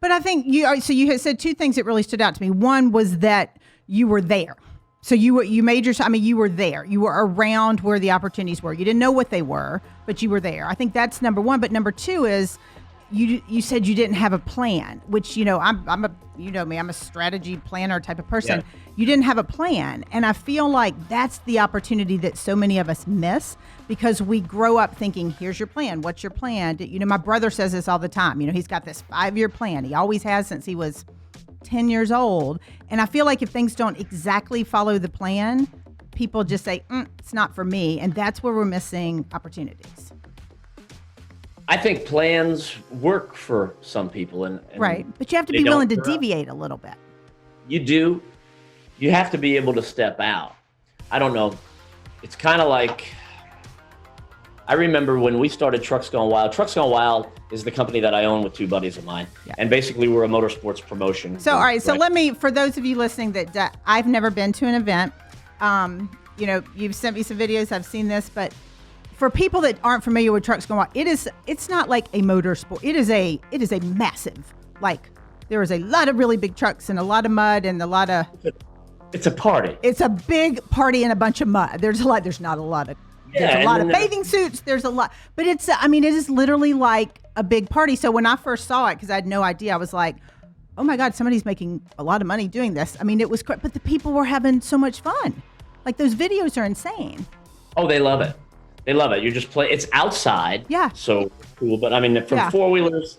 But I think so you had said two things that really stood out to me. One was that you were there. So you made you were there. You were around where the opportunities were. You didn't know what they were, but you were there. I think that's number one. But number two is you said you didn't have a plan, which, I'm a strategy planner type of person. Yeah. You didn't have a plan. And I feel like that's the opportunity that so many of us miss because we grow up thinking, here's your plan. What's your plan? My brother says this all the time. He's got this 5-year plan. He always has since he was 10 years old. And I feel like if things don't exactly follow the plan, people just say, it's not for me. And that's where we're missing opportunities. I think plans work for some people. And right. But you have to be willing to deviate a little bit. You do. You have to be able to step out. I don't know. It's kind of like, I remember when we started Trucks Gone Wild. Trucks Gone Wild is the company that I own with two buddies of mine. Yeah. And basically we're a motorsports promotion. So, all right. So let me, for those of you listening that I've never been to an event, you've sent me some videos. I've seen this, but for people that aren't familiar with Trucks Gone Wild, it's not like a motorsport. It is a massive, like there is a lot of really big trucks and a lot of mud and a lot of. It's a party. It's a big party and a bunch of mud. There's a lot of bathing suits. There's a lot, but it is literally like a big party. So when I first saw it, because I had no idea, I was like, oh my God, somebody's making a lot of money doing this. It was great, but the people were having so much fun. Like those videos are insane. Oh, they love it. They love it. You just play. It's outside. Yeah. So cool. But from four-wheelers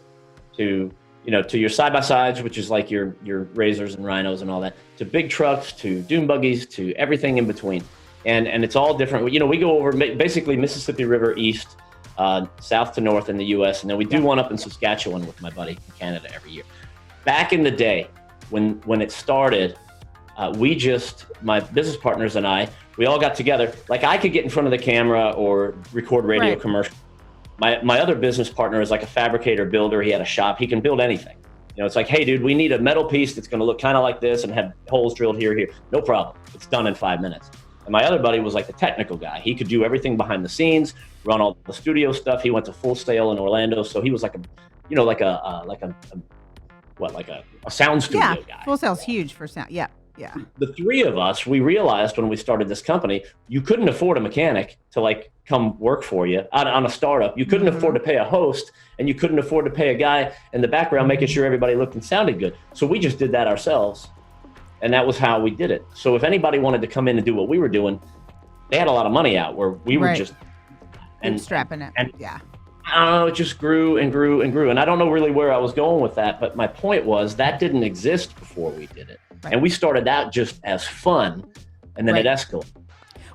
to your side-by-sides, which is like your Razors and Rhinos and all that, to big trucks, to dune buggies, to everything in between. And it's all different. We go over basically Mississippi River east, south to north in the U.S. And then we do one up in Saskatchewan with my buddy in Canada every year. Back in the day when it started, my business partners and I, we all got together. Like I could get in front of the camera or record radio commercials. My other business partner is like a fabricator builder. He had a shop. He can build anything. It's like, hey, dude, we need a metal piece that's going to look kind of like this and have holes drilled here. No problem. It's done in 5 minutes. And my other buddy was like the technical guy. He could do everything behind the scenes, run all the studio stuff. He went to Full Sail in Orlando, so he was like a sound studio guy. Full Sail's huge for sound. Yeah. Yeah. The three of us, we realized when we started this company, you couldn't afford a mechanic to come work for you on a startup. You couldn't afford to pay a host, and you couldn't afford to pay a guy in the background making sure everybody looked and sounded good. So we just did that ourselves, and that was how we did it. So if anybody wanted to come in and do what we were doing, they had a lot of money out where we were just bootstrapping it. And yeah. I don't know, it just grew and grew and grew. And I don't know really where I was going with that, but my point was that didn't exist before we did it. Right. And we started out just as fun, and then it escalated.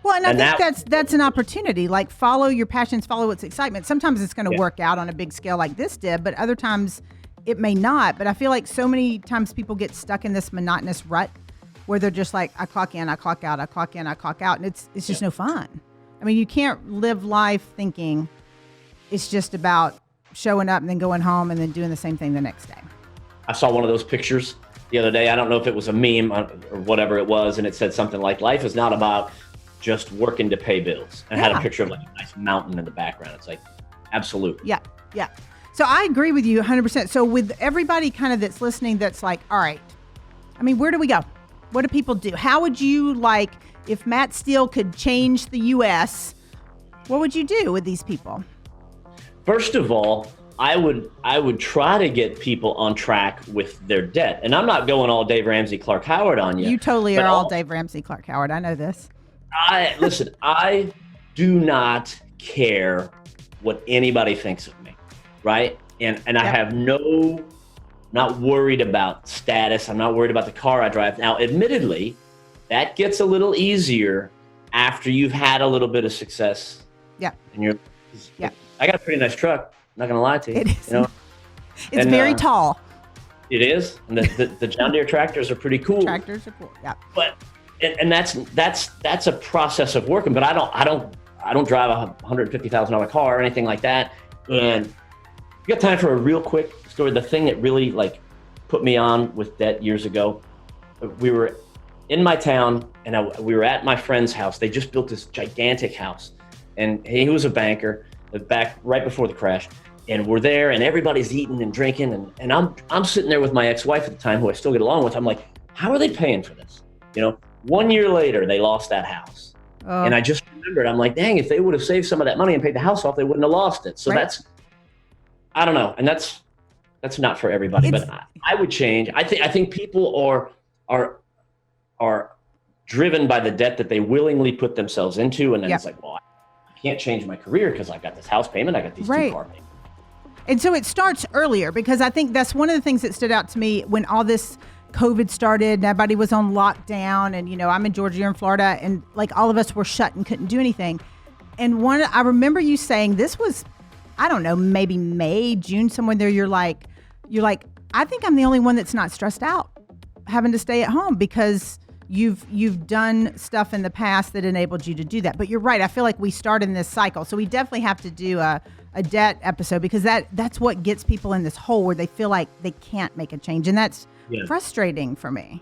Well, and I think that's an opportunity. Like follow your passions, follow what's excitement. Sometimes it's going to work out on a big scale like this did, but other times it may not. But I feel like so many times people get stuck in this monotonous rut where they're just like, I clock in, I clock out, I clock in, I clock out. And it's just no fun. You can't live life thinking it's just about showing up and then going home and then doing the same thing the next day. I saw one of those pictures the other day. I don't know if it was a meme or whatever it was, and it said something like, life is not about just working to pay bills. And had a picture of like a nice mountain in the background. It's like, absolutely. Yeah, yeah. So I agree with you 100%. So with everybody kind of that's listening that's like, all right, where do we go? What do people do? How would you if Matt Steele could change the U.S., what would you do with these people? First of all, I would try to get people on track with their debt. And I'm not going all Dave Ramsey, Clark Howard on you. You totally are all Dave Ramsey, Clark Howard. I know this. I do not care what anybody thinks of me, right? And I have not worried about status. I'm not worried about the car I drive. Now, admittedly, that gets a little easier after you've had a little bit of success. Yeah. And I got a pretty nice truck. Not gonna lie to you. It is. It's very tall. It is, and the John Deere tractors are pretty cool. Tractors are cool. Yeah. But and that's a process of working. But I don't drive a $150,000 car or anything like that. And you got time for a real quick story? The thing that really put me on with debt years ago. We were in my town, and we were at my friend's house. They just built this gigantic house, and he was a banker. Back right before the crash, and we're there and everybody's eating and drinking. And I'm sitting there with my ex-wife at the time, who I still get along with. I'm like, how are they paying for this? 1 year later, they lost that house. And I just remembered, I'm like, dang, if they would have saved some of that money and paid the house off, they wouldn't have lost it. So I don't know. And that's not for everybody, but I would change. I think people are driven by the debt that they willingly put themselves into. And then it's like, well, I can't change my career because I've got this house payment. I got these 2 car payments. And so it starts earlier, because I think that's one of the things that stood out to me when all this COVID started and everybody was on lockdown, and I'm in Georgia, you're in Florida, and like all of us were shut and couldn't do anything. And I remember you saying, this was, I don't know, maybe May, June, somewhere there, you're like, I think I'm the only one that's not stressed out having to stay at home, because you've done stuff in the past that enabled you to do that. But you're right, I feel like we start in this cycle. So we definitely have to do a debt episode, because that's what gets people in this hole where they feel like they can't make a change. And that's frustrating for me.